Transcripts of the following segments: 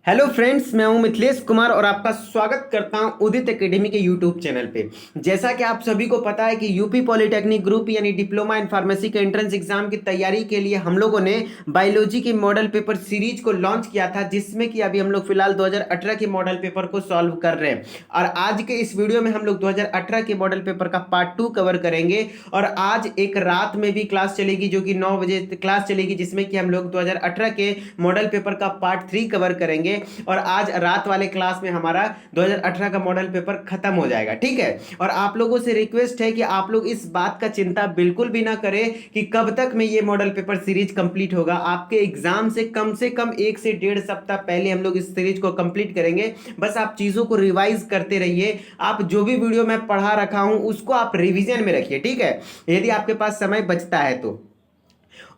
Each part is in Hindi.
हेलो फ्रेंड्स, मैं हूं मिथिलेश कुमार और आपका स्वागत करता हूं उदित एकेडमी के यूट्यूब चैनल पे। जैसा कि आप सभी को पता है कि यूपी पॉलिटेक्निक ग्रुप यानी डिप्लोमा इन फार्मेसी के एंट्रेंस एग्जाम की तैयारी के लिए हम लोगों ने बायोलॉजी की मॉडल पेपर सीरीज को लॉन्च किया था, जिसमें कि अभी हम लोग फिलहाल 2018 के मॉडल पेपर को सॉल्व कर रहे हैं। और आज के इस वीडियो में हम लोग 2018 के मॉडल पेपर का पार्ट 2 कवर करेंगे। और आज एक रात में भी क्लास चलेगी, जो कि 9 बजे क्लास चलेगी, जिसमें कि हम लोग 2018 के मॉडल पेपर का पार्ट 3 कवर करेंगे। और आज रात वाले क्लास में हमारा 2018 का मॉडल पेपर खत्म हो जाएगा, ठीक है। और आप लोगों से रिक्वेस्ट है कि आप लोग इस बात का चिंता बिल्कुल भी ना करें कि कब तक में ये मॉडल पेपर सीरीज कंप्लीट होगा। आपके एग्जाम से कम 1 से 1.5 सप्ताह पहले हम लोग इस सीरीज को कंप्लीट करेंगे। बस आप चीजों को रिवाइज करते रहिए। आप जो भी वीडियो मैं पढ़ा रखा हूं उसको आप रिवीजन में रखिए, ठीक है, यदि आपके पास समय बचता है तो।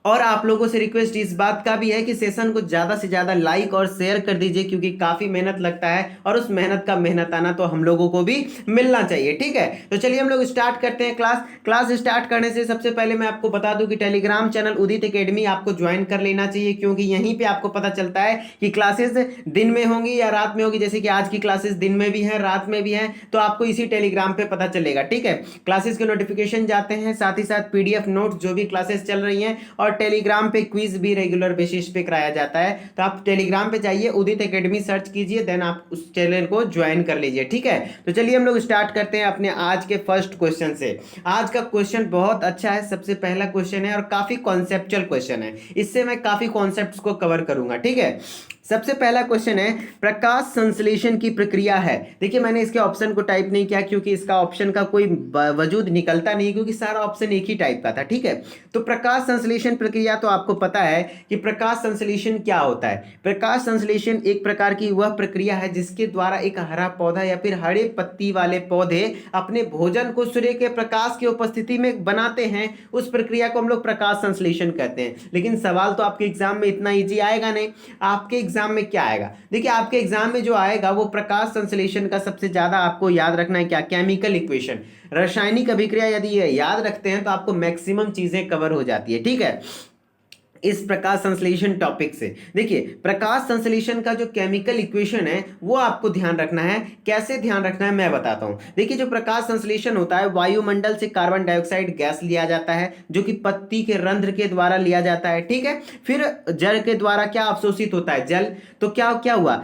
और आप लोगों से रिक्वेस्ट इस बात का भी है कि सेशन को ज्यादा से ज्यादा लाइक और शेयर कर दीजिए, क्योंकि काफी मेहनत लगता है और उस मेहनत का मेहनताना तो हम लोगों को भी मिलना चाहिए, ठीक है। तो चलिए हम लोग स्टार्ट करते हैं क्लास स्टार्ट करने से सबसे पहले मैं आपको बता दूं कि टेलीग्राम चैनल उदित एकेडमी आपको ज्वाइन कर लेना चाहिए, क्योंकि यहीं पे आपको पता चलता है कि क्लासेस दिन में होंगी या रात में होगी। जैसे कि आज की क्लासेस दिन में भी है, रात में भी है, तो आपको इसी टेलीग्राम पे पता चलेगा, ठीक है। क्लासेस के नोटिफिकेशन जाते हैं, साथ ही साथ पीडीएफ नोट जो भी क्लासेस चल रही हैं, और टेलीग्राम पे क्विज भी रेगुलर बेसिस पे कराया जाता है। तो आप टेलीग्राम पे जाइए, उदित एकेडमी सर्च कीजिए, देन आप उस चैनल को ज्वाइन कर लीजिए, ठीक है। तो चलिए हम लोग स्टार्ट करते हैं अपने आज के फर्स्ट क्वेश्चन से। आज का क्वेश्चन बहुत अच्छा है। सबसे पहला क्वेश्चन है और काफी कॉन्सेप्चुअल क्वेश्चन है, इससे मैं काफी कॉन्सेप्ट्स को कवर करूंगा, ठीक है। सबसे पहला क्वेश्चन है, प्रकाश संश्लेषण की प्रक्रिया है। देखिए, मैंने इसके ऑप्शन को टाइप नहीं किया क्योंकि इसका ऑप्शन का कोई वजूद निकलता नहीं, क्योंकि सारा ऑप्शन एक ही टाइप का था, ठीक है। तो प्रकाश संश्लेषण प्रक्रिया, तो आपको पता है कि प्रकाश संश्लेषण क्या होता है। प्रकाश संश्लेषण एक प्रकार की वह प्रक्रिया है जिसके द्वारा एक हरा पौधा या फिर हरे पत्ती वाले पौधे अपने भोजन को सूर्य के प्रकाश की उपस्थिति में बनाते हैं। उस प्रक्रिया को हम लोग प्रकाश संश्लेषण कहते हैं। लेकिन सवाल तो आपके एग्जाम में इतना इजी आएगा नहीं। आपके एग्जाम में क्या आएगा? देखिए, आपके एग्जाम में जो आएगा वो प्रकाश संश्लेषण का सबसे ज्यादा आपको याद रखना है क्या? केमिकल इक्वेशन, रासायनिक अभिक्रिया। यदि ये याद रखते हैं तो आपको मैक्सिमम चीजें कवर हो जाती है, ठीक है, इस प्रकाश संश्लेषण टॉपिक से। देखिए, प्रकाश संश्लेषण का जो केमिकल इक्वेशन है वो आपको ध्यान रखना है। कैसे ध्यान रखना है मैं बताता हूं। देखिए, जो प्रकाश संश्लेषण होता है, वायुमंडल से कार्बन डाइऑक्साइड गैस लिया जाता है, जो कि पत्ती के रंध्र के द्वारा लिया जाता है, ठीक है। फिर जल के द्वारा क्या अवशोषित होता है? जल। तो क्या क्या हुआ?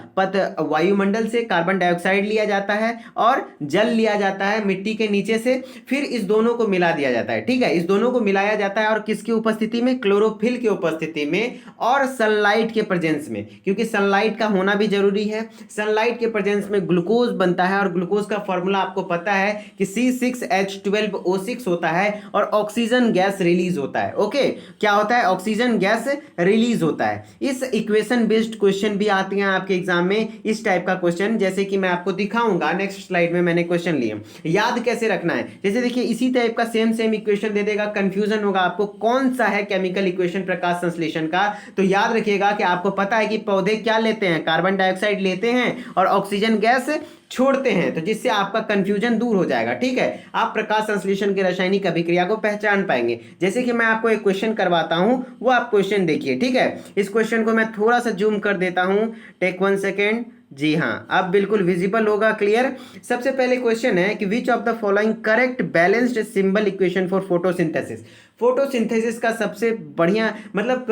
वायुमंडल से कार्बन डाइऑक्साइड लिया जाता है और जल लिया जाता है मिट्टी के नीचे से। फिर इस दोनों को मिला दिया जाता है, ठीक है। इस दोनों को मिलाया जाता है और किसकी उपस्थिति में? क्लोरोफिल की उपस्थिति में और सनलाइट के प्रेजेंस में, क्योंकि सनलाइट का होना भी जरूरी है। सनलाइट के प्रेजेंस में ग्लूकोज बनता है, और ग्लूकोज का फॉर्मूला आपको पता है कि C6H12O6 होता है, और ऑक्सीजन गैस रिलीज होता है। ओके, क्या होता है? ऑक्सीजन गैस रिलीज होता है। इस इक्वेशन बेस्ड क्वेश्चन भी आते हैं आपके एग्जाम में, इस टाइप का क्वेश्चन, जैसे कि मैं आपको दिखाऊंगा नेक्स्ट स्लाइड में। मैंने क्वेश्चन लिए, याद कैसे रखना है? जैसे देखिए, इसी टाइप का सेम इक्वेशन दे देगा, कंफ्यूजन होगा आपको कौन सा है केमिकल इक्वेशन प्रकाश संश्लेषण का। तो याद रखिएगा कि आपको पता है कि पौधे क्या लेते हैं? कार्बन डाइऑक्साइड लेते हैं और ऑक्सीजन गैस छोड़ते हैं, तो जिससे आपका कंफ्यूजन दूर हो जाएगा, ठीक है। आप प्रकाश संश्लेषण के रासायनिक अभिक्रिया को पहचान पाएंगे। जैसे कि मैं आपको एक क्वेश्चन करवाता हूं, वो आप क्वेश्चन देखिए, ठीक है। इस क्वेश्चन को मैं थोड़ा सा जूम कर देता हूं, टेक 1 सेकेंड। जी हाँ, अब बिल्कुल विजिबल होगा, क्लियर। सबसे पहले क्वेश्चन है कि which of the following correct balanced symbol equation for photosynthesis. Photosynthesis का सबसे बढ़िया मतलब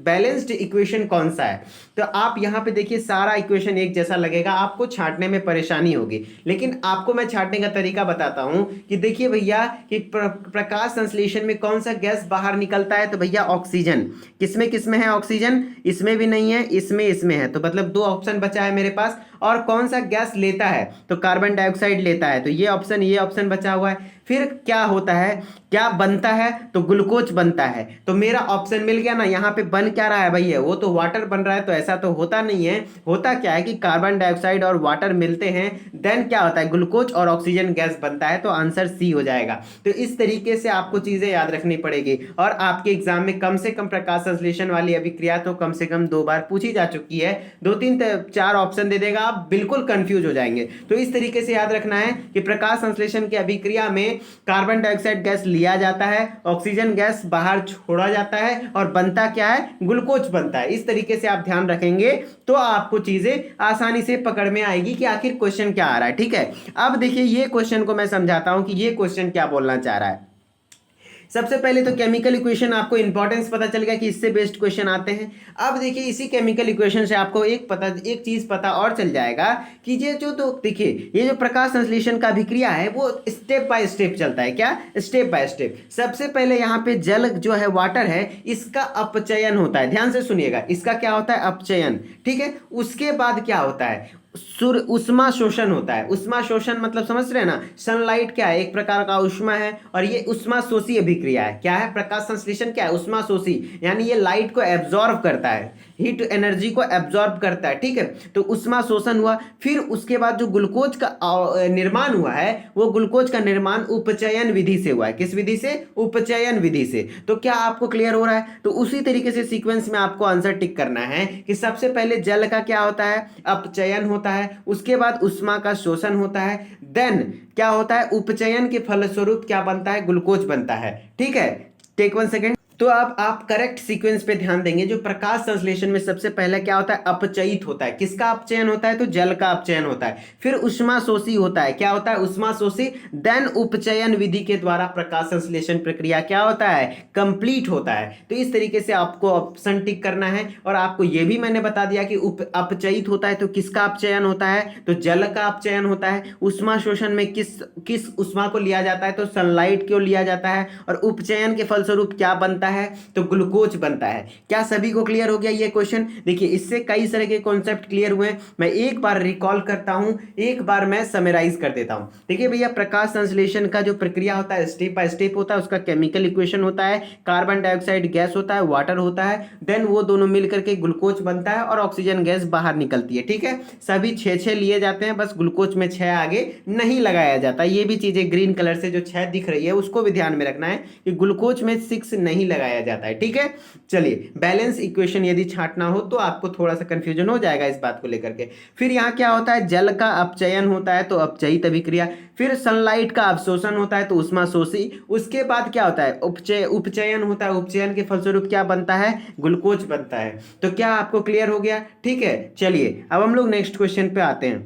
बैलेंस्ड इक्वेशन कौन सा है? तो आप यहाँ पे देखिए, सारा इक्वेशन एक जैसा लगेगा, आपको छांटने में परेशानी होगी। लेकिन आपको मैं छांटने का तरीका बताता हूं कि देखिए भैया, कि प्रकाश संश्लेषण में कौन सा गैस बाहर निकलता है? तो भैया ऑक्सीजन। किसमें किसमें है ऑक्सीजन? इसमें भी नहीं है, इसमें है, तो मतलब 2 ऑप्शन बचा है मेरे पास। और कौन सा गैस लेता है? तो कार्बन डाइऑक्साइड लेता है, तो ये ऑप्शन बचा हुआ है। फिर क्या होता है, क्या बनता है? तो ग्लूकोज बनता है। तो मेरा ऑप्शन मिल गया ना। यहाँ पे बन क्या रहा है भैया? वो तो वाटर बन रहा है, तो ऐसा तो होता नहीं है। होता क्या है कि कार्बन डाइऑक्साइड और वाटर मिलते हैं, देन क्या होता है? ग्लूकोज और ऑक्सीजन गैस बनता है। तो आंसर सी हो जाएगा। तो इस तरीके से आपको चीजें याद रखनी पड़ेगी। और आपके एग्जाम में कम से कम प्रकाश संश्लेषण वाली अभिक्रिया तो कम से कम 2 बार पूछी जा चुकी है। 2 3 4 ऑप्शन दे देगा, आप बिल्कुल कंफ्यूज हो जाएंगे। तो इस तरीके से याद रखना है कि प्रकाश संश्लेषण की अभिक्रिया में कार्बन डाइऑक्साइड गैस लिया जाता है, ऑक्सीजन गैस बाहर छोड़ा जाता है और बनता क्या है, ग्लूकोज बनता है। इस तरीके से आप ध्यान रखेंगे तो आपको चीजें आसानी से पकड़ में आएगी कि आखिर क्वेश्चन क्या आ रहा है। ठीक है, अब देखिए ये क्वेश्चन को मैं समझाता हूं कि ये क्वेश्चन क्या बोलना चाह रहा है। सबसे पहले तो केमिकल इक्वेशन आपको इंपॉर्टेंस पता चल गया कि इससे बेस्ड क्वेश्चन आते हैं। अब देखिए इसी केमिकल इक्वेशन से आपको एक चीज पता और चल जाएगा कि ये जो, तो देखिए ये जो प्रकाश संश्लेषण का अभिक्रिया है वो स्टेप बाय स्टेप चलता है। क्या, स्टेप बाय स्टेप। सबसे पहले यहाँ पे जल जो है, वाटर है, इसका अपचयन होता है। ध्यान से सुनिएगा, इसका क्या होता है, अपचयन। ठीक है, उसके बाद क्या होता है, सूर्य उष्मा शोषण होता है। उष्मा शोषण मतलब समझ रहे हैं ना, सनलाइट क्या है, एक प्रकार का उष्मा है और ये उष्मा शोषी अभिक्रिया है। क्या है, प्रकाश संश्लेषण क्या है, उष्मा शोषी, यानी ये लाइट को एब्जॉर्ब करता है, हीट एनर्जी को एब्जॉर्ब करता है। ठीक है, तो उष्मा शोषण हुआ, फिर उसके बाद जो ग्लूकोज का निर्माण हुआ है वो ग्लूकोज का निर्माण उपचयन विधि से हुआ है। किस विधि से, उपचयन विधि से। तो क्या आपको क्लियर हो रहा है? तो उसी तरीके से सीक्वेंस में आपको आंसर टिक करना है कि सबसे पहले जल का क्या होता है, अपचयन होता है, उसके बाद उष्मा का शोषण होता है, देन क्या होता है, उपचयन के फलस्वरूप क्या बनता है, ग्लूकोज बनता है। ठीक है, टेक 1 सेकेंड। तो अब आप करेक्ट सीक्वेंस पे ध्यान देंगे। जो प्रकाश संश्लेषण में सबसे पहले क्या होता है, अपचयित होता है। किसका अपचयन होता है, तो जल का अपचयन होता है। फिर उष्मा शोषी होता है। क्या होता है, उष्मा शोषी। देन उपचयन विधि के द्वारा प्रकाश संश्लेषण प्रक्रिया क्या होता है, कंप्लीट होता है। तो इस तरीके से आपको ऑप्शन टिक करना है। और आपको यह भी मैंने बता दिया कि अपचयित होता है तो किसका अपचयन होता है, तो जल का अपचयन होता है। उष्मा शोषण में किस उष्मा को लिया जाता है, तो सनलाइट को लिया जाता है। और उपचयन के फलस्वरूप क्या बनता है, तो ग्लूकोज बनता है। क्या सभी को क्लियर हो गया ये क्वेश्चन? देखिए इससे कई तरह के कॉन्सेप्ट क्लियर हुए। मैं एक बार रिकॉल करता हूं, एक बार मैं समराइज कर देता हूं। देखिए भैया, प्रकाश संश्लेषण का जो प्रक्रिया होता है स्टेप बाय स्टेप होता है। उसका केमिकल इक्वेशन होता है, कार्बन डाइऑक्साइड गैस होता है, वाटर होता है, देन वो दोनों मिलकर के ग्लूकोज बनता है और ऑक्सीजन गैस बाहर निकलती है। ठीक है, सभी 6 लिए जाते हैं, बस ग्लूकोज में 6 आगे नहीं लगाया जाता। ये भी चीजें ग्रीन कलर से जो 6 दिख रही है उसको भी ध्यान में रखना है कि ग्लूकोज में 6 नहीं लगाया जाता है। ठीक है, चलिए बैलेंस इक्वेशन यदि छांटना हो तो आपको थोड़ा सा कंफ्यूजन हो जाएगा इस बात को लेकर के। फिर यहाँ क्या होता है, जल का अपचयन होता है तो अपचयित अभिक्रिया। फिर सनलाइट का अवशोषण होता है तो उष्मा शोषी। उसके बाद क्या होता है, उपचयन होता है। उपचयन के फलस्वरूप क्या बनता है, ग्लूकोज बनता है। तो क्या आपको क्लियर हो गया? ठीक है, चलिए अब हम लोग नेक्स्ट क्वेश्चन पे आते हैं।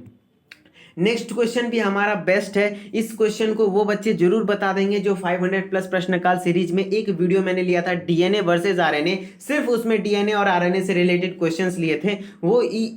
नेक्स्ट क्वेश्चन भी हमारा बेस्ट है। इस क्वेश्चन को वो बच्चे जरूर बता देंगे जो 500 प्लस प्रश्नकाल सीरीज में एक वीडियो मैंने लिया था डीएनए वर्सेस आरएनए, सिर्फ उसमें डीएनए और आरएनए से रिलेटेड क्वेश्चंस लिए थे।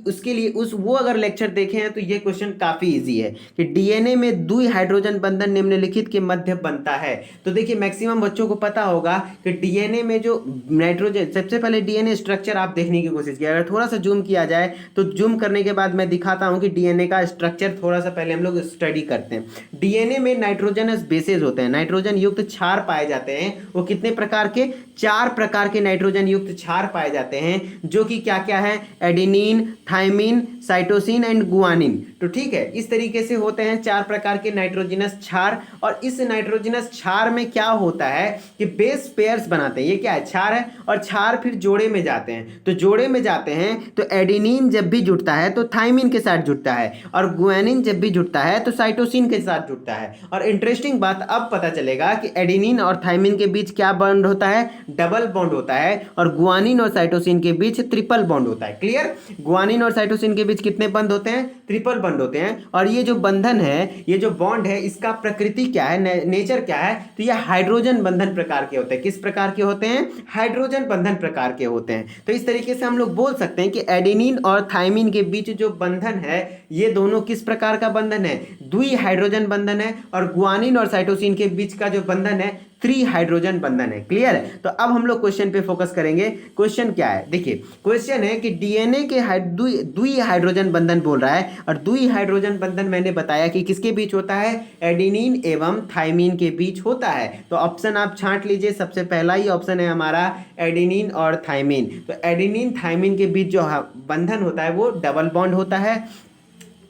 उसके लिए वो अगर लेक्चर देखे हैं तो ये क्वेश्चन काफी इजी है कि डीएनए में द्वि हाइड्रोजन बंधन निम्नलिखित के मध्य बनता है। तो देखिए मैक्सिमम बच्चों को पता होगा कि डीएनए में जो नाइट्रोजन, सबसे पहले डीएनए स्ट्रक्चर आप देखने की कोशिश कीजिए। अगर थोड़ा सा जूम किया जाए तो जूम करने के बाद मैं दिखाता हूं कि डीएनए का स्ट्रक्चर थोड़ा सा पहले हम लोग स्टडी करते हैं। डीएनए में नाइट्रोजनस बेसेस होते हैं, नाइट्रोजन युक्त क्षार पाए जाते हैं। वो कितने प्रकार के, 4 प्रकार के नाइट्रोजन युक्त क्षार पाए जाते हैं, जो कि क्या क्या है, adenine, thymine, cytosine and guanine. तो ठीक है, इस तरीके से होते हैं 4 प्रकार के नाइट्रोजनस क्षार। और इस नाइट्रोजनस क्षार में क्या होता है कि बेस पेयर्स बनाते हैं। ये क्या है, क्षार है, और क्षार फिर जोड़े में जाते हैं। तो जोड़े में जाते हैं तो एडेनिन जब भी जुड़ता है तो थाइमिन के साथ जुड़ता है, और गुआनिन जब भी जुड़ता है तो साइटोसिन के साथ जुड़ता है। और इंटरेस्टिंग बात अब पता चलेगा कि एडेनिन और थाइमिन के बीच क्या बॉन्ड होता है, डबल बॉन्ड होता है। और गुआनिन और साइटोसिन के बीच ट्रिपल बॉन्ड होता है। क्लियर, गुआनिन और साइटोसिन के बीच कितने बंध होते हैं, ट्रिपल बंध होते हैं। और ये जो बंधन है, ये जो बॉन्ड है, इसका प्रकृति क्या है, नेचर क्या है, तो ये हाइड्रोजन बंधन प्रकार के होते हैं। किस प्रकार के होते हैं, हाइड्रोजन बंधन प्रकार के होते हैं। तो इस तरीके से हम लोग बोल सकते हैं कि एडेनिन और थाइमिन के बीच जो बंधन है, ये दोनों किस प्रकार का बंधन है, द्वि हाइड्रोजन बंधन है। और गुआनिन और साइटोसिन के बीच का जो बंधन है, 3 हाइड्रोजन बंधन है। क्लियर? तो अब हम लोग क्वेश्चन पे फोकस करेंगे। क्वेश्चन क्या है, देखिए क्वेश्चन है कि डीएनए के द्वि हाइड्रोजन बंधन बोल रहा है। और द्वि हाइड्रोजन बंधन मैंने बताया कि किसके बीच होता है, एडेनिन एवं थाइमिन के बीच होता है। तो ऑप्शन आप छांट लीजिए, सबसे पहला ही ऑप्शन है हमारा एडेनिन और थाइमिन। तो एडेनिन थाइमिन के बीच जो बंधन होता है वो डबल बॉन्ड होता है।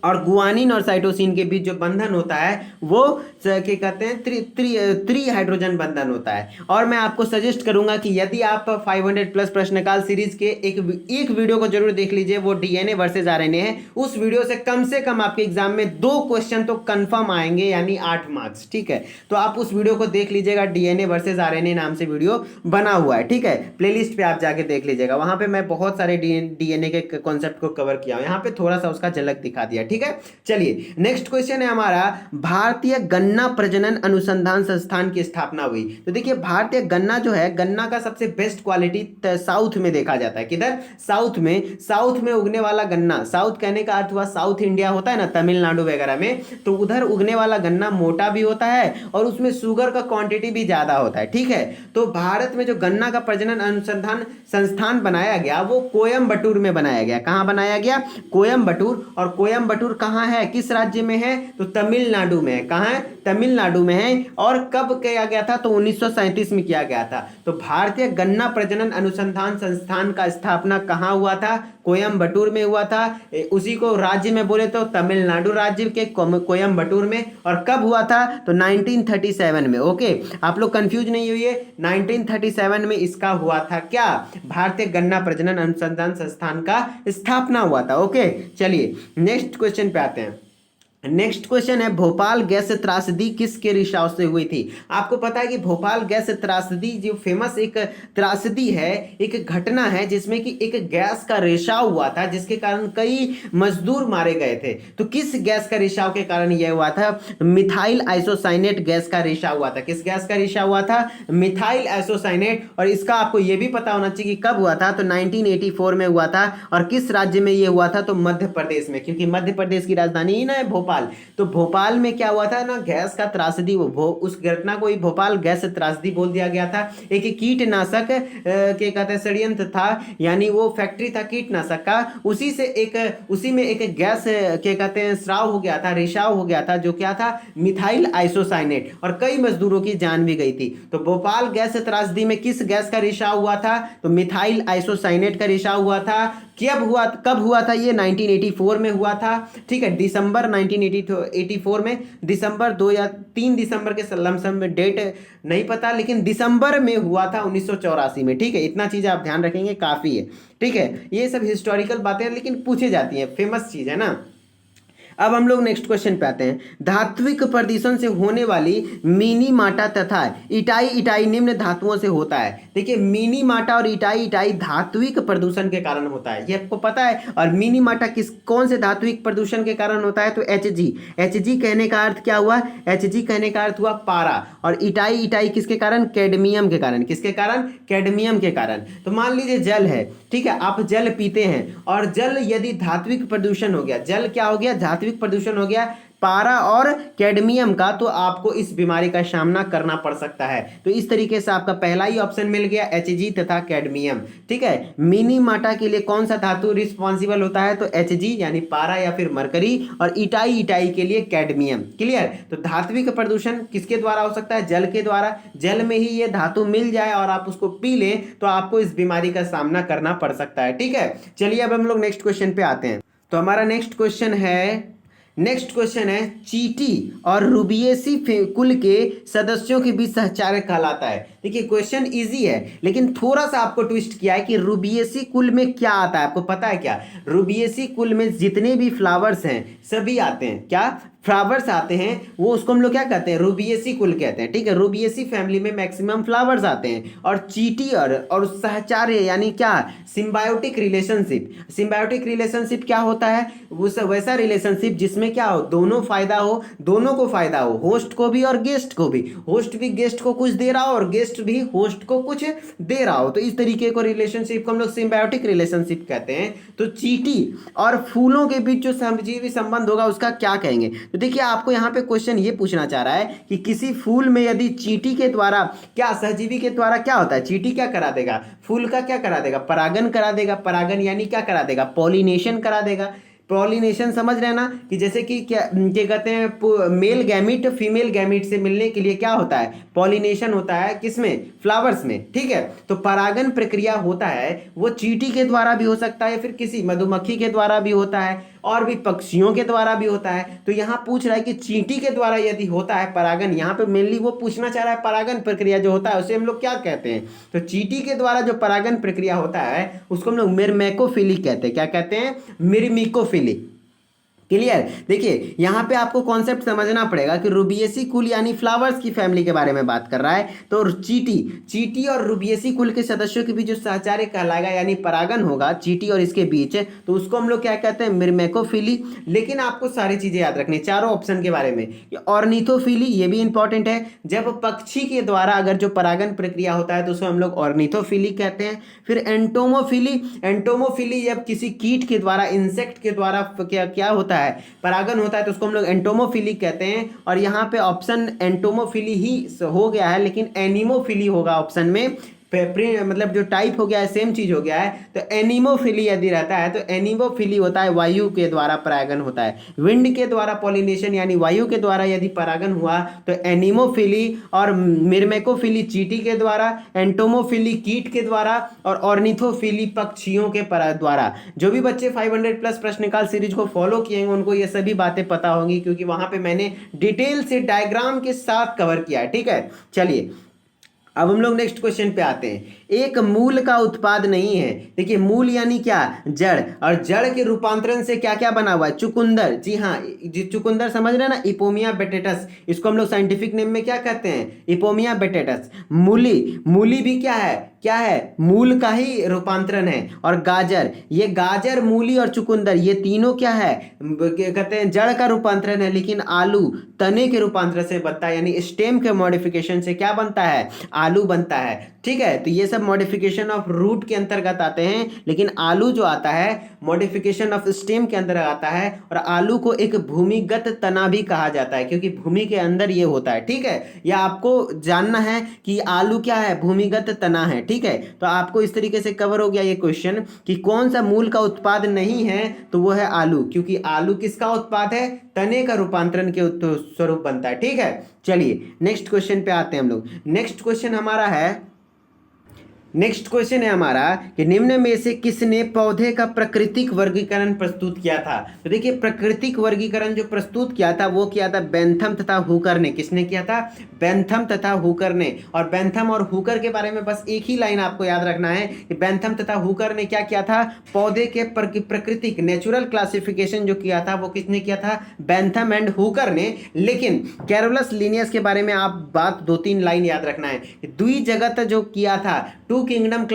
और गुआनिन और साइटोसिन के बीच जो बंधन होता है वो क्या कहते हैं, त्रि हाइड्रोजन बंधन होता है। और मैं आपको सजेस्ट करूंगा कि यदि आप 500 प्लस प्रश्नकाल सीरीज के एक वीडियो को जरूर देख लीजिए, वो डीएनए वर्सेस आरएनए है। उस वीडियो से कम आपके एग्जाम में 2 क्वेश्चन तो कंफर्म आएंगे, यानी 8 मार्क्स। ठीक है, तो आप उस वीडियो को देख लीजिएगा, डीएनए वर्सेस आरएनए नाम से वीडियो बना हुआ है। ठीक है, प्लेलिस्ट पे आप जाके देख लीजिएगा, वहां पे मैं बहुत सारे डीएनए के कॉन्सेप्ट को कवर किया हूं, यहाँ पे थोड़ा सा उसका झलक दिखा दिया। ठीक है, चलिए नेक्स्ट क्वेश्चन है हमारा, भारतीय गन्ना प्रजनन अनुसंधान संस्थान की स्थापना हुई। तो देखिए भारतीय गन्ना जो है, गन्ना का सबसे बेस्ट क्वालिटी साउथ में देखा जाता है। किधर? साउथ में उगने वाला गन्ना, साउथ कहने का अर्थ हुआ साउथ इंडिया होता है ना, तमिलनाडु वगैरह में, तो उधर उगने वाला गन्ना मोटा भी होता है और उसमें शुगर का क्वांटिटी भी ज्यादा होता है। ठीक है, तो भारत में जो गन्ना का प्रजनन अनुसंधान संस्थान बनाया गया वो कोयम्बटूर में बनाया गया। कहां बनाया गया? कोयम्बटूर। और कोयम्बटूर कहां है, किस राज्य में है? तो तमिलनाडु में है। कहां है? तमिलनाडु में है। और कब किया गया था? तो 1937 में किया गया था। तो भारतीय गन्ना प्रजनन अनुसंधान संस्थान का स्थापना कहां हुआ था? कोयम्बटूर में हुआ था। उसी को राज्य में बोले तो तमिलनाडु राज्य के कोयम्बटूर में। और कब हुआ था? तो 1937 में। ओके, आप लोग कंफ्यूज नहीं हुई है, 1937 में इसका हुआ था क्या? भारतीय गन्ना प्रजनन अनुसंधान संस्थान का स्थापना हुआ था। ओके, चलिए नेक्स्ट क्वेश्चन पे आते हैं। नेक्स्ट क्वेश्चन है, भोपाल गैस त्रासदी किसके रिसाव से हुई थी? आपको पता है कि भोपाल गैस त्रासदी जो फेमस एक त्रासदी है, एक घटना है जिसमें कि एक गैस का रिसाव हुआ था जिसके कारण कई मजदूर मारे गए थे। तो किस गैस का रिसाव के कारण यह हुआ था? मिथाइल आइसोसाइनेट गैस का रिसाव हुआ था। किस गैस का रिसाव हुआ था? Methyl isocyanate. और इसका आपको यह भी पता होना चाहिए कि कब हुआ था? तो 1984 में हुआ था। और किस राज्य में यह हुआ था? तो मध्य प्रदेश में, क्योंकि मध्य प्रदेश की राजधानी ही ना है भोपाल। तो भोपाल में क्या हुआ था ना, गैस का त्रासदी, उस घटना को ही भोपाल गैस त्रासदी बोल दिया गया था। एक कीटनाशक के कहते हैं षड्यंत्र था, यानी वो फैक्ट्री था कीटनाशक का, उसी में एक गैस के कहते हैं स्राव हो गया था, रिसाव हो गया था, जो क्या था? Methyl isocyanate. और कई मजदूरों की जान भी गई थी। तो भोपाल गैस त्रासदी में किस गैस का रिसाव हुआ था? तो मिथाइल आइसोसाइनेट का रिसाव हुआ था। कब हुआ था ये? 1984 में हुआ था। ठीक है, दिसंबर 1984 में, दिसंबर 2 या 3 दिसंबर के लमसम में, डेट नहीं पता, लेकिन दिसंबर में हुआ था 1984 में। ठीक है, इतना चीज आप ध्यान रखेंगे काफी है। ठीक है, ये सब हिस्टोरिकल बातें लेकिन पूछे जाती हैं, फेमस चीज है ना। अब हम लोग नेक्स्ट क्वेश्चन पे आते हैं। धात्विक प्रदूषण से होने वाली मिनी माटा तथा इटाई निम्न धातुओं से होता है। देखिए मिनी माटा और इटाई धात्विक प्रदूषण के कारण होता है, ये आपको पता है। और मिनी माटा कौन से धात्विक प्रदूषण के कारण होता है? तो Hg कहने का अर्थ क्या हुआ? Hg कहने का अर्थ हुआ पारा। और इटाई किसके कारण? कैडमियम के कारण। किसके कारण? कैडमियम के कारण। तो मान लीजिए जल है, ठीक है, आप जल पीते हैं और जल यदि धात्विक प्रदूषण हो गया, जल क्या हो गया? धात्विक प्रदूषण हो गया, पारा और कैडमियम का, तो आपको इस बीमारी का सामना करना पड़ सकता है। तो इस तरीके से आपका पहला ही ऑप्शन मिल गया, Hg तथा कैडमियम। ठीक है, मिनी माटा के लिए कौन सा धातु रिस्पॉन्सिबल होता है? तो Hg यानी पारा या फिर मरकरी, और इटाई के लिए कैडमियम। क्लियर? तो धात्विक प्रदूषण किसके द्वारा हो सकता है? जल के द्वारा। जल में ही ये धातु मिल जाए और आप उसको पी लें तो आपको इस बीमारी का सामना करना पड़ सकता है। ठीक है, चलिए अब हम लोग नेक्स्ट क्वेश्चन पे आते हैं। तो हमारा नेक्स्ट क्वेश्चन है चींटी और रुबिएसी कुल के सदस्यों के बीच सहचार्य कहलाता है। देखिए क्वेश्चन इजी है लेकिन थोड़ा सा आपको ट्विस्ट किया है कि रुबिएसी कुल में क्या आता है। आपको पता है क्या? रुबिएसी कुल में जितने भी फ्लावर्स हैं सभी आते हैं। क्या फ्लावर्स आते हैं? वो उसको हम लोग क्या कहते हैं? रुबिएसी कुल कहते हैं। ठीक है, रुबिएसी फैमिली में मैक्सिमम फ्लावर्स आते हैं। और चींटी और सहचार्य यानी क्या? सिम्बायोटिक रिलेशनशिप क्या होता है? वैसा रिलेशनशिप जिसमें क्या हो? दोनों को फायदा हो, होस्ट को भी और गेस्ट को भी। होस्ट भी गेस्ट को कुछ दे रहा हो और गेस्ट भी होस्ट को कुछ दे रहा हो। तो इस तरीके को रिलेशनशिप को हम लोग सिम्बायोटिक रिलेशनशिप कहते हैं। तो चींटी और फूलों के बीच जो सहजीवी संबंध होगा उसका क्या कहेंगे? तो देखिए आपको यहाँ पे क्वेश्चन ये पूछना चाह रहा है कि किसी फूल में यदि चींटी के द्वारा क्या, सहजीवी के द्वारा क्या होता है? चींटी क्या करा देगा? फूल का क्या करा देगा? परागन करा देगा। परागन यानी क्या करा देगा? पॉलिनेशन करा देगा। पॉलिनेशन समझ रहे हैं ना, कि जैसे कि क्या कहते हैं, मेल गैमीट फीमेल गैमीट से मिलने के लिए क्या होता है, पॉलिनेशन होता है, किसमें, फ्लावर्स में, ठीक है। तो परागन प्रक्रिया होता है वो चींटी के द्वारा भी हो सकता है, फिर किसी मधुमक्खी के द्वारा भी होता है, और भी पक्षियों के द्वारा भी होता है। तो यहाँ पूछ रहा है कि चींटी के द्वारा यदि होता है परागन, यहाँ पे मेनली वो पूछना चाह रहा है परागन प्रक्रिया जो होता है उसे हम लोग क्या कहते हैं। तो चींटी के द्वारा जो परागन प्रक्रिया होता है उसको हम लोग मिर्मेकोफिली कहते हैं। क्या कहते हैं, मिर्मिकोफिली। क्लियर। देखिए यहाँ पे आपको कॉन्सेप्ट समझना पड़ेगा कि रुबिएसी कुल यानी फ्लावर्स की फैमिली के बारे में बात कर रहा है। तो चींटी और रुबिएसी कुल के सदस्यों के बीच जो सहचार्य कहलाएगा यानी परागन होगा चींटी और इसके बीच, तो उसको हम लोग क्या कहते हैं, मिर्मेकोफिली। लेकिन आपको सारी चीजें याद रखनी, चारों ऑप्शन के बारे में। ऑर्निथोफिली ये भी इंपॉर्टेंट है, जब पक्षी के द्वारा अगर जो परागन प्रक्रिया होता है तो उसको हम लोग ऑर्निथोफिली कहते हैं। फिर एंटोमोफिली जब किसी कीट के द्वारा, इंसेक्ट के द्वारा क्या होता है, परागन होता है, तो उसको हम लोग एंटोमोफिली कहते हैं। और यहाँ पे ऑप्शन एंटोमोफिली ही हो गया है, लेकिन एनिमोफिली होगा ऑप्शन में, मतलब जो टाइप हो गया है सेम चीज हो गया है। तो एनिमोफिली यदि रहता है तो एनिमोफिली होता है वायु के द्वारा परागन होता है, विंड के द्वारा पॉलिनेशन यानी वायु के द्वारा यदि परागन हुआ तो एनिमोफिली, और मिर्मेकोफिली चींटी के द्वारा, एंटोमोफिली कीट के द्वारा, और ऑर्निथोफिली पक्षियों के द्वारा। जो भी बच्चे 500+ प्रश्नकाल सीरीज को फॉलो किए उनको ये सभी बातें पता होंगी, क्योंकि वहां पे मैंने डिटेल से डायग्राम के साथ कवर किया है, ठीक है। चलिए अब हम लोग नेक्स्ट क्वेश्चन पे आते हैं। एक मूल का उत्पाद नहीं है। देखिए मूल यानी क्या, जड़, और जड़ के रूपांतरण से क्या क्या बना हुआ है, चुकुंदर। जी हाँ, चुकुंदर समझ रहे हैं ना, इपोमिया बेटेटस, इसको हम लोग साइंटिफिक नेम में क्या कहते हैं, इपोमिया बेटेटस। मूली भी क्या है, मूल का ही रूपांतरण है। और गाजर, ये गाजर, मूली और चुकुंदर ये तीनों क्या है, कहते हैं जड़ का रूपांतरण है। लेकिन आलू तने के रूपांतरण से बनता है, यानी स्टेम के मॉडिफिकेशन से क्या बनता है, आलू बनता है, ठीक है। तो ये सब मॉडिफिकेशन ऑफ रूट के अंतर्गत आते हैं, लेकिन आलू जो आता है मॉडिफिकेशन ऑफ स्टेम के अंदर आता है। और आलू को एक भूमिगत तना भी कहा जाता है, क्योंकि भूमि के अंदर ये होता है, ठीक है। या आपको जानना है कि आलू क्या है, भूमिगत तना है, ठीक है। तो आपको इस तरीके से कवर हो गया ये क्वेश्चन कि कौन सा मूल का उत्पाद नहीं है, तो वो है आलू, क्योंकि आलू किसका उत्पाद है, तने का रूपांतरण के स्वरूप बनता है, ठीक है। चलिए नेक्स्ट क्वेश्चन पे आते हैं हम लोग। नेक्स्ट क्वेश्चन है हमारा कि निम्न में से किसने पौधे का प्राकृतिक वर्गीकरण प्रस्तुत किया था। तो देखिए प्राकृतिक वर्गीकरण जो प्रस्तुत किया था वो किया था बेंथम तथा हुकर ने। किसने किया था, बेंथम तथा हुकर ने। और बेंथम और हुकर के बारे में बस एक ही लाइन आपको याद रखना है कि बेंथम तथा हुकर ने क्या किया था, पौधे के प्राकृतिक नेचुरल क्लासिफिकेशन जो किया था वो किसने किया था, बेंथम एंड हुकर ने। लेकिन कैरोलस लिनियस के बारे में आप बात 2-3 लाइन याद रखना है। द्विजगत जो किया था, टू किंगडम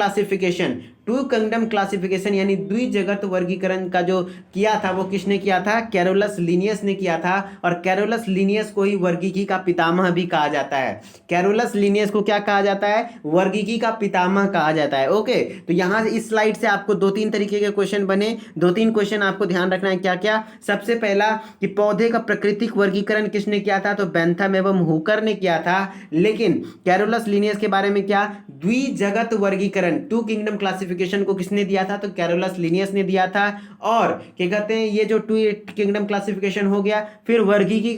क्लासिफिकेशन यानी द्विजगत वर्गीकरण का जो किया था वो किसने किया था, कैरोलस लिनियस ने किया था। और कैरोलस लिनियस को ही वर्गीकी का पितामह भी कहा जाता है। कैरोलस लिनियस को क्या कहा जाता है, वर्गीकी का पितामह कहा जाता है। ओके, तो यहाँ इस स्लाइड से आपको 2-3 तरीके के क्वेश्चन बने। 2-3 क्वेश्चन आपको ध्यान रखना है, क्या क्या। सबसे पहला कि पौधे का प्राकृतिक वर्गीकरण किसने किया था, तो बेंथम एवं हुकर ने किया था। लेकिन कैरोलस लिनियस के बारे में क्या, द्विजगत वर्गीकरण, टू किंगडम क्लासिफिकेशन को किसने दिया था, तो कैरोलस लिनियस ने दिया था। और क्या कहते हैं, ये जो टू किंगडम क्लासिफिकेशन हो गया, फिर वर्गीकी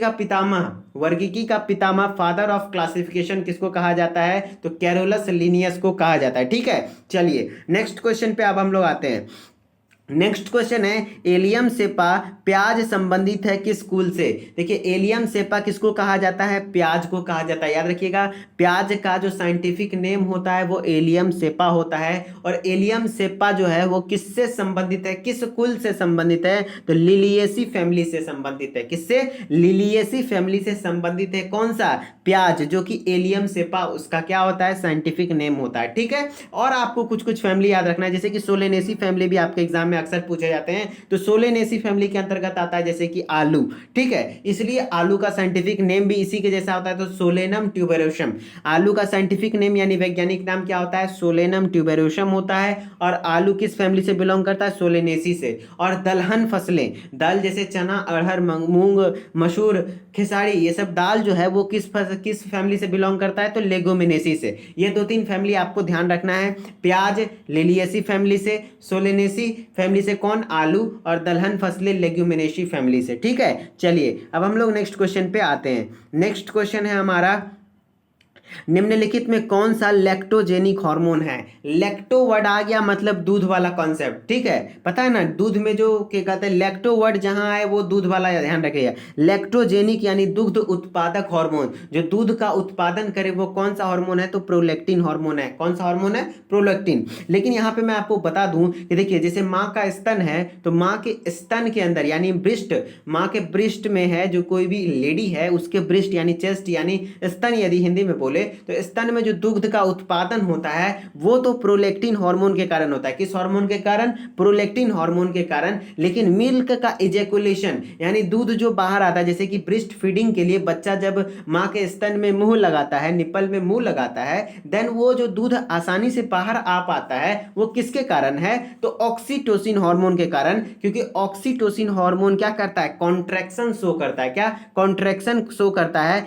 का पितामह फादर ऑफ क्लासिफिकेशन किसको कहा जाता है, तो कैरोलस लिनियस को कहा जाता है, ठीक है। चलिए नेक्स्ट क्वेश्चन पे अब हम लोग आते हैं। नेक्स्ट क्वेश्चन है, एलियम सेपा प्याज संबंधित है किस कुल से। देखिए एलियम सेपा किसको कहा जाता है, प्याज को कहा जाता है। याद रखिएगा प्याज का जो साइंटिफिक नेम होता है वो एलियम सेपा होता है। और एलियम सेपा जो है वो किससे संबंधित है, किस कुल से संबंधित है, तो लिलिएसी फैमिली से संबंधित है। किससे, लिलिएसी फैमिली से संबंधित है। कौन सा, प्याज, जो कि एलियम सेपा उसका क्या होता है, साइंटिफिक नेम होता है, ठीक है। और आपको कुछ फैमिली याद रखना है, जैसे कि सोलेनेसी फैमिली भी आपके एग्जाम में अक्सर पूछे जाते हैं। तो सोलेनेसी फैमिली के अंतर्गत आता है जैसे कि आलू, ठीक है। इसलिए आलू का साइंटिफिक नेम भी इसी के जैसा होता है, तो सोलेनम ट्यूबेरोसम। आलू का साइंटिफिक नेम यानी वैज्ञानिक नाम क्या होता है, सोलेनम ट्यूबेरोसम होता है। और आलू किस फैमिली से बिलोंग करता है, सोलेनेसी से। और दलहन फसलें, दाल जैसे चना, अरहर, मूंग, मसूर, खेसारी, ये सब दाल जो है वो किस किस फैमिली से बिलोंग करता है, तो लेगुमिनेसी से। ये 2-3 फैमिली आपको ध्यान रखना है। प्याज लिलिएसी फैमिली से, सोलेनेसी फैमिली से कौन, आलू, और दलहन फसलें लेग्यूमिनेसी फैमिली से। ठीक है, चलिए अब हम लोग नेक्स्ट क्वेश्चन पे आते हैं। नेक्स्ट क्वेश्चन है हमारा, निम्नलिखित में कौन सा लैक्टोजेनिक हार्मोन है। लैक्टो वर्ड आ गया मतलब दूध वाला कॉन्सेप्ट, ठीक है, पता है ना, दूध में जो क्या कहते हैं, लैक्टो वर्ड जहां है वो दूध वाला, ध्यान रखिएगा। लैक्टोजेनिक यानी दुग्ध उत्पादक हार्मोन, जो दूध का उत्पादन करे वो कौन सा हार्मोन है, तो प्रोलैक्टिन हार्मोन है। कौन सा हार्मोन है, प्रोलैक्टिन। लेकिन यहाँ पे मैं आपको बता दूं कि देखिए, जैसे माँ का स्तन है तो माँ के स्तन के अंदर यानी ब्रिस्ट, माँ के ब्रिस्ट में है, जो कोई भी लेडी है उसके ब्रिस्ट यानी चेस्ट यानी स्तन यदि हिंदी में बोले, तो स्तन में जो दुग्ध का उत्पादन होता है वो तो प्रोलैक्टिन हार्मोन के कारण होता है। किस हार्मोन के कारण, प्रोलैक्टिन हार्मोन के कारण। लेकिन मिल्क का इजैकुलेशन यानी दूध जो बाहर आता है, जैसे कि ब्रेस्ट फीडिंग के लिए बच्चा जब मां के स्तन में मुंह लगाता है, निप्पल में मुंह लगाता है, देन वो जो दूध आसानी से बाहर आ पाता है वो किसके कारण है, तो ऑक्सीटोसिन हार्मोन के कारण। क्योंकि ऑक्सीटोसिन हार्मोन क्या करता है, कॉन्ट्रैक्शन शो करता है। क्या, कॉन्ट्रैक्शन शो करता है,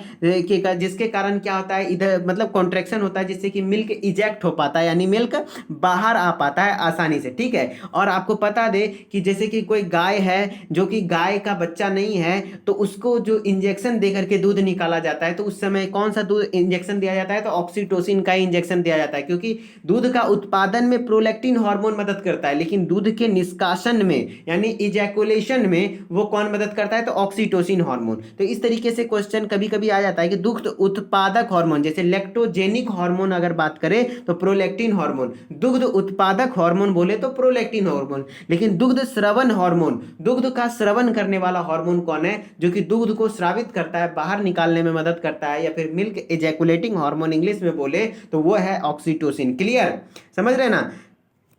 जिसके कारण क्या होता है, इधर मतलब कॉन्ट्रैक्शन होता है जिससे कि मिल्क इजेक्ट हो पाता है, यानी मिल्क बाहर आ पाता है आसानी से। ठीक है, और आपको बता दे कि जैसे कि कोई गाय है जो कि गाय का बच्चा नहीं है, तो उसको जो इंजेक्शन दे करके दूध निकाला जाता है, तो उस समय कौन सा दूध इंजेक्शन दिया जाता है, तो ऑक्सीटोसिन का इंजेक्शन दिया जाता है। क्योंकि दूध का उत्पादन में प्रोलैक्टिन हार्मोन मदद करता है, लेकिन दूध के निष्कासन में यानी इजैकुलेशन में वो कौन मदद करता है, तो ऑक्सीटोसिन हार्मोन। तो इस तरीके से क्वेश्चन कभी कभी आ जाता है कि दुग्ध उत्पादक हार्मोन, जैसे लैक्टोजेनिक हार्मोन अगर बात करें तो प्रोलैक्टिन हार्मोन, दुग्ध उत्पादक हार्मोन बोले तो प्रोलैक्टिन हार्मोन। लेकिन दुग्ध स्रवण हार्मोन, दुग्ध का स्रवण करने वाला हार्मोन कौन है, जो कि दुग्ध को स्रावित करता है, बाहर निकालने में मदद करता है, या फिर मिल्क इजैकुलेटिंग हार्मोन इंग्लिश में बोले तो वो है ऑक्सीटोसिन। क्लियर, समझ रहे ना।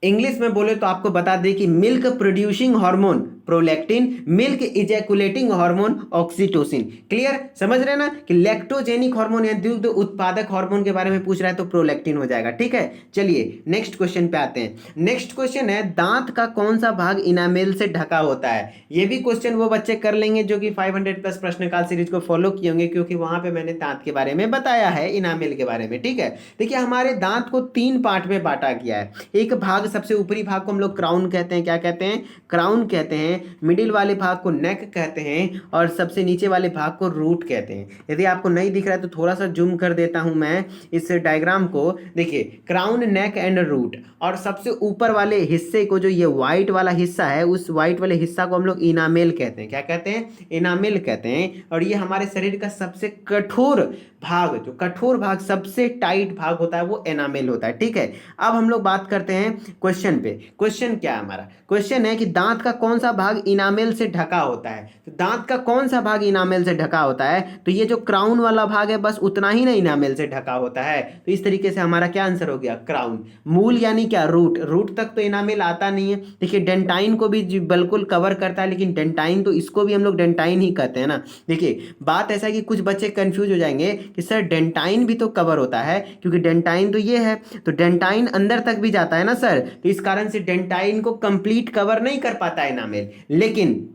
इंग्लिश में बोले तो आपको बता दें कि milk producing hormone prolactin, milk ejaculating hormone oxytocin. Clear, समझ रहे ना कि लैक्टोजेनिक हार्मोन या दुग्ध उत्पादक हार्मोन के बारे में पूछ रहा है तो प्रोलैक्टिन हो जाएगा। ठीक है, चलिए नेक्स्ट क्वेश्चन पे आते हैं। नेक्स्ट क्वेश्चन है, दांत का कौन सा भाग इनामेल से ढका होता है। ये भी क्वेश्चन वो बच्चे कर लेंगे जो कि 500+ प्रश्नकाल सीरीज को फॉलो किए होंगे, क्योंकि वहां पे मैंने दांत के बारे में बताया है, इनामेल के बारे में। ठीक है, देखिए हमारे दांत को 3 पार्ट में बांटा गया है। एक भाग, सबसे ऊपरी भाग को हम लोग क्राउन कहते हैं। क्या कहते हैं, क्राउन कहते हैं। मिडिल वाले भाग को नेक कहते हैं, और सबसे नीचे वाले भाग को रूट कहते हैं। यदि आपको नहीं दिख रहा है तो थोड़ा सा जूम कर देता हूं मैं इस डायग्राम को। देखिए, क्राउन, नेक एंड रूट, और सबसे ऊपर वाले हिस्से को, जो ये व्हाइट वाला हिस्सा है, उस व्हाइट वाले हिस्सा को हम लोग इनामेल कहते हैं। क्या कहते हैं, इनामेल कहते हैं। और ये हमारे शरीर का सबसे कठोर भाग, जो कठोर भाग, सबसे टाइट भाग होता है वो एनामेल होता है। ठीक है, अब हम लोग बात करते हैं क्वेश्चन पे। क्वेश्चन क्या है हमारा, क्वेश्चन है कि दांत का कौन सा भाग इनामेल से ढका होता है। तो दांत का कौन सा भाग इनामेल से ढका होता है, तो ये जो क्राउन वाला भाग है बस उतना ही ना इनामेल से ढका होता है। तो इस तरीके से हमारा क्या आंसर हो गया, क्राउन। मूल यानी क्या, रूट, रूट तक तो इनामेल आता नहीं है। देखिए डेंटाइन को भी बिल्कुल कवर करता है, लेकिन डेंटाइन तो, इसको भी हम लोग डेंटाइन ही कहते हैं ना। देखिए बात ऐसा है कि कुछ बच्चे कंफ्यूज हो जाएंगे कि सर डेंटाइन भी तो कवर होता है, क्योंकि डेंटाइन तो ये है, तो डेंटाइन अंदर तक भी जाता है ना सर, तो इस कारण से डेंटाइन को कंप्लीट कवर नहीं कर पाता है इनामेल। लेकिन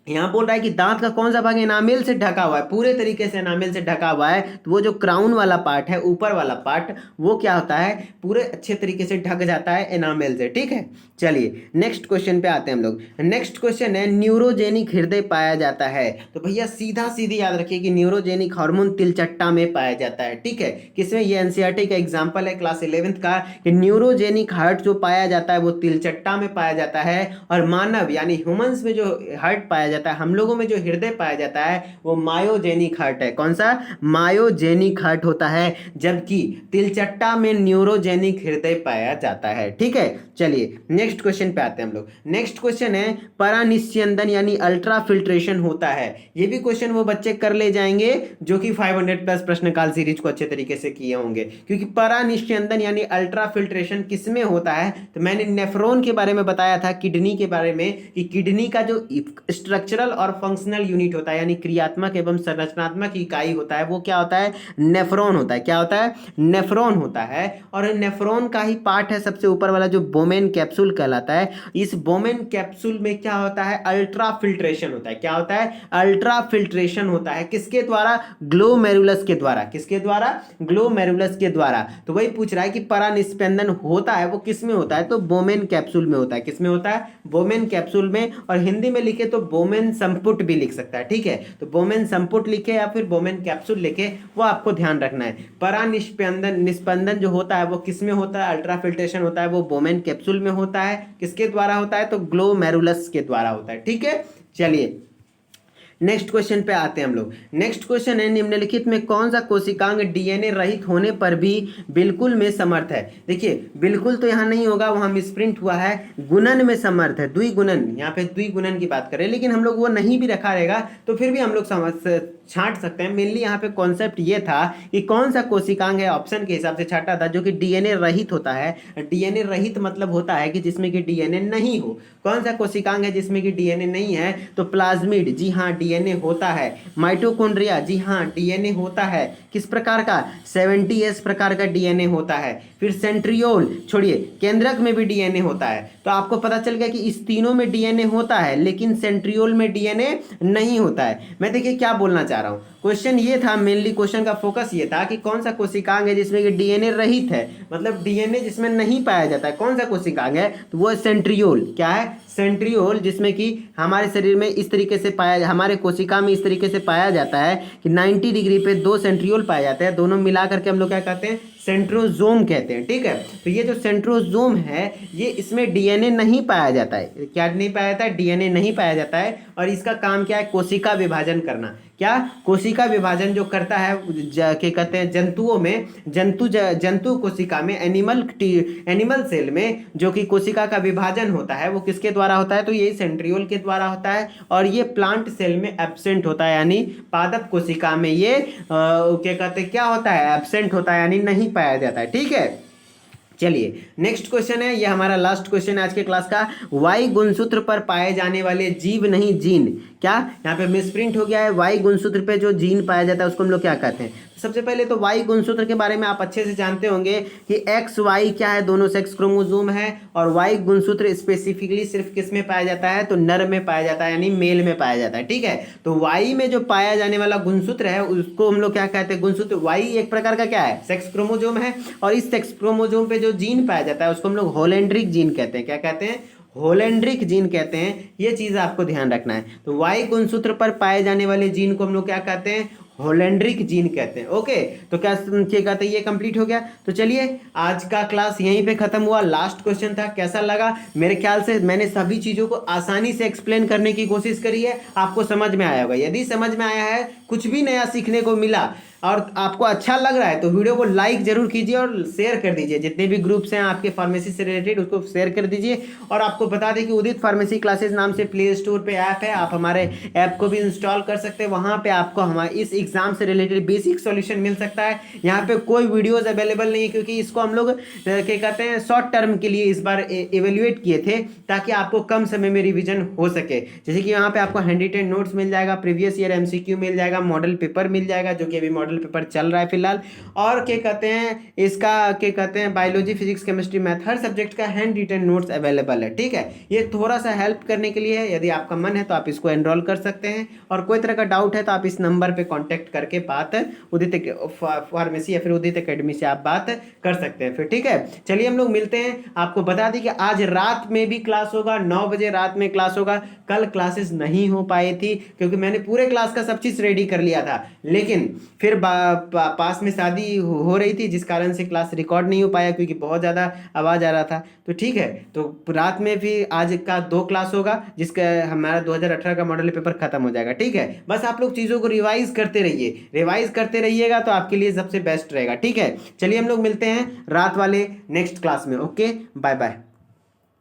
यहां बोल रहा है कि दांत का कौन सा भाग एनामेल से ढका हुआ है, पूरे तरीके से एनामेल से ढका हुआ है, तो वो जो क्राउन वाला पार्ट है, ऊपर वाला पार्ट, वो क्या होता है, पूरे अच्छे तरीके से ढक जाता है एनामेल से। ठीक है, चलिए नेक्स्ट क्वेश्चन पे आते हैं हम लोग। नेक्स्ट क्वेश्चन है, न्यूरोजेनिक हृदय पाया जाता है। तो भैया सीधा सीधी याद रखिए कि न्यूरोजेनिक हार्मोन तिलचट्टा में पाया जाता है। ठीक है, किसमें, ये एनसीईआरटी का एग्जाम्पल है क्लास 11th का, कि न्यूरोजेनिक हार्ट जो पाया जाता है वो तिलचट्टा में पाया जाता है। और मानव यानी ह्यूमंस में जो हार्ट पाया जाता है, हम लोगों में जो हृदय पाया जाता है वो मायोजेनिक हार्ट है। कौन सा, मायोजेनिक हार्ट होता है, जबकि तिलचट्टा में न्यूरोजेनिक हृदय पाया जाता है। ठीक है, चलिए नेक्स्ट क्वेश्चन पे आते हैं हम लोग। नेक्स्ट क्वेश्चन है, परानिस्यंदन यानी अल्ट्रा फिल्ट्रेशन होता है। ये भी क्वेश्चन वो बच्चे कर ले जाएंगे जो कि 500+ प्रश्नकाल सीरीज को अच्छे तरीके से किए होंगे। क्योंकि परानिस्यंदन यानी अल्ट्रा फिल्ट्रेशन किसमें होता है, तो मैंने नेफ्रॉन के बारे में बताया था, किडनी के बारे में, कि किडनी का जो स्ट्रक्चर स्ट्रक्चरल और फंक्शनल यूनिट होता है, यानी क्रियात्मक एवं संरचनात्मक इकाई होता है, वो क्या होता है? नेफ्रॉन होता है। क्या होता है? नेफ्रॉन होता है। और नेफ्रॉन का ही पार्ट है सबसे ऊपर वाला जो बोमेन कैप्सूल कहलाता है। इस बोमेन कैप्सूल में क्या होता है? अल्ट्रा फिल्ट्रेशन होता है। क्या होता है? अल्ट्रा फिल्ट्रेशन होता है। किसके द्वारा? ग्लोमेरुलस के द्वारा। किसके द्वारा? ग्लोमेरुलस के द्वारा। तो वही पूछ रहा है कि परानिस्पंदन होता है वो किस में होता है? तो बोमेन कैप्सूल में होता है। किस में होता है? बोमेन कैप्सूल में। और हिंदी में लिखे तो बोमेन संपुट भी लिख सकता है, ठीक है। तो बोमेन संपुट लिखे या फिर बोमेन कैप्सूल लिखे, वो आपको ध्यान रखना है। निस्पंदन जो होता है वो किस में होता है? अल्ट्रा फिल्ट्रेशन होता है वो बोमेन कैप्सूल में होता है। किसके द्वारा होता है? तो ग्लोमेरुलस के द्वारा होता है, ठीक है। चलिए नेक्स्ट क्वेश्चन पे आते हैं हम लोग। नेक्स्ट क्वेश्चन है, निम्नलिखित में कौन सा कोशिकांग डीएनए रहित होने पर भी बिल्कुल में समर्थ है? देखिए बिल्कुल तो यहाँ नहीं होगा, वहाँ मिसप्रिंट हुआ है, गुणन में समर्थ है। द्विगुणन, यहाँ पे द्विगुणन की बात करें, लेकिन हम लोग वो नहीं भी रखा रहेगा तो फिर भी हम लोग समझ छांट सकते हैं। मेनली यहाँ पे कॉन्सेप्ट ये था कि कौन सा कोशिकांग है, ऑप्शन के हिसाब से छाटा था, जो कि डीएनए रहित होता है। डीएनए रहित मतलब होता है कि जिसमें कि डीएनए नहीं हो। कौन सा कोशिकांग है जिसमें कि डीएनए नहीं है? तो प्लाज्मिड, जी हाँ डीएनए होता है। माइटोकॉन्ड्रिया, जी हाँ डीएनए होता है। किस प्रकार का? 70S प्रकार का डीएनए होता है। फिर सेंट्रियोल, छोड़िए, केंद्रक में भी डीएनए होता है। तो आपको पता चल गया कि इस तीनों में डीएनए होता है, लेकिन सेंट्रियोल में डीएनए नहीं होता है। मैं देखिए क्या बोलना चाह रहा हूँ, क्वेश्चन ये था, मेनली क्वेश्चन का फोकस ये था कि कौन सा कोशिकांग है जिसमें कि डीएनए रहित है, मतलब डीएनए जिसमें नहीं पाया जाता है। कौन सा कोशिकांग है? तो वो सेंट्रियोल। क्या है? सेंट्रियोल, जिसमें कि हमारे शरीर में इस तरीके से पाया, हमारे कोशिका में इस तरीके से पाया जाता है कि 90 डिग्री पे 2 सेंट्रियोल पाए जाते हैं। दोनों मिला करके हम लोग क्या कहते हैं? सेंट्रोजोम कहते हैं, ठीक है। तो ये जो सेंट्रोजोम है, ये इसमें डीएनए नहीं पाया जाता है। क्या नहीं पाया जाता है? डीएनए नहीं पाया जाता है। और इसका काम क्या है? कोशिका विभाजन करना। क्या? कोशिका विभाजन जो करता है, क्या कहते हैं, जंतुओं में, जंतु कोशिका में, एनिमल सेल में जो कि कोशिका का विभाजन होता है, वो किसके द्वारा होता है? तो ये सेंट्रियोल के द्वारा होता है। और ये प्लांट सेल में एब्सेंट होता है, यानी पादप कोशिका में ये क्या कहते हैं, क्या होता है? एब्सेंट होता है, यानी नहीं पाया जाता है, ठीक है। चलिए नेक्स्ट क्वेश्चन है, ये हमारा लास्ट क्वेश्चन है आज के क्लास का। वाई गुणसूत्र पर पाए जाने वाले जीव नहीं जीन। क्या? यहाँ पे मिसप्रिंट हो गया है। वाई गुणसूत्र पे जो जीन पाया जाता है उसको हम लोग क्या कहते हैं? सबसे पहले तो वाई गुणसूत्र के बारे में आप अच्छे से जानते होंगे कि एक्स वाई क्या है, दोनों सेक्स क्रोमोसोम है। और वाई गुणसूत्र स्पेसिफिकली सिर्फ किस में पाया जाता है? तो नर में पाया जाता है, यानी मेल में पाया जाता है, ठीक है। तो वाई में जो पाया जाने वाला गुणसूत्र है उसको हम लोग क्या कहते हैं? गुणसूत्र। वाई एक प्रकार का क्या है? सेक्स क्रोमोसोम है। और इस सेक्स क्रोमोसोम पे जो जीन पाया जाता है उसको हम लोग होलेंड्रिक जीन कहते हैं। क्या कहते हैं? होलेंड्रिक जीन कहते हैं। ये चीज आपको ध्यान रखना है। तो वाई गुणसूत्र पर पाए जाने वाले जीन को हम लोग क्या कहते हैं? होलेंड्रिक जीन कहते हैं। ओके, तो क्या कहते हैं? ये कंप्लीट हो गया। तो चलिए आज का क्लास यहीं पे खत्म हुआ। लास्ट क्वेश्चन था, कैसा लगा? मेरे ख्याल से मैंने सभी चीजों को आसानी से एक्सप्लेन करने की कोशिश करी है, आपको समझ में आया होगा। यदि समझ में आया है, कुछ भी नया सीखने को मिला और आपको अच्छा लग रहा है तो वीडियो को लाइक जरूर कीजिए और शेयर कर दीजिए। जितने भी ग्रुप्स हैं आपके फार्मेसी से रिलेटेड उसको शेयर कर दीजिए। और आपको बता दें कि उदित फार्मेसी क्लासेस नाम से प्ले स्टोर पे ऐप है, आप हमारे ऐप को भी इंस्टॉल कर सकते हैं। वहाँ पे आपको हमारे इस एग्जाम से रिलेटेड बेसिक सॉल्यूशन मिल सकता है। यहाँ पे कोई वीडियोज अवेलेबल नहीं है, क्योंकि इसको हम लोग क्या कहते हैं, शॉर्ट टर्म के लिए इस बार एवेल्युएट किए थे, ताकि आपको कम समय में रिविजन हो सके। जैसे कि यहाँ पे आपको हैंड रिटेन नोट्स मिल जाएगा, प्रीवियस ईयर MCQ मिल जाएगा, मॉडल पेपर मिल जाएगा, जो कि अभी मॉडल पेपर चल रहा है फिलहाल। और क्या कहते हैं, इसका क्या कहते हैं, बायोलॉजी, फिजिक्स, केमिस्ट्री, मैथ, हर सब्जेक्ट का हैंड रिटेन नोट्स अवेलेबल है, ठीक है। ये थोड़ा सा हेल्प करने के लिए है। यदि आपका मन है तो आप इसको एनरोल कर सकते हैं। और कोई तरह का डाउट है तो आप इस नंबर पे कांटेक्ट करके बात उदित फार्मेसी या फिर उदित एकेडमी से आप बात कर सकते हैं फिर, ठीक है। चलिए हम लोग मिलते हैं। आपको बता दी कि आज रात में भी क्लास होगा, 9 बजे रात में क्लास होगा। कल क्लासेस नहीं हो पाई थी क्योंकि मैंने पूरे क्लास का सब चीज रेडी कर लिया था, लेकिन फिर पास में शादी हो रही थी, जिस कारण से क्लास रिकॉर्ड नहीं हो पाया, क्योंकि बहुत ज़्यादा आवाज़ आ रहा था। तो ठीक है, तो रात में भी आज का 2 क्लास होगा, जिसका हमारा 2018 का मॉडल पेपर खत्म हो जाएगा, ठीक है। बस आप लोग चीज़ों को रिवाइज करते रहिए, रिवाइज करते रहिएगा तो आपके लिए सबसे बेस्ट रहेगा, ठीक है। चलिए हम लोग मिलते हैं रात वाले नेक्स्ट क्लास में। Okay, bye bye.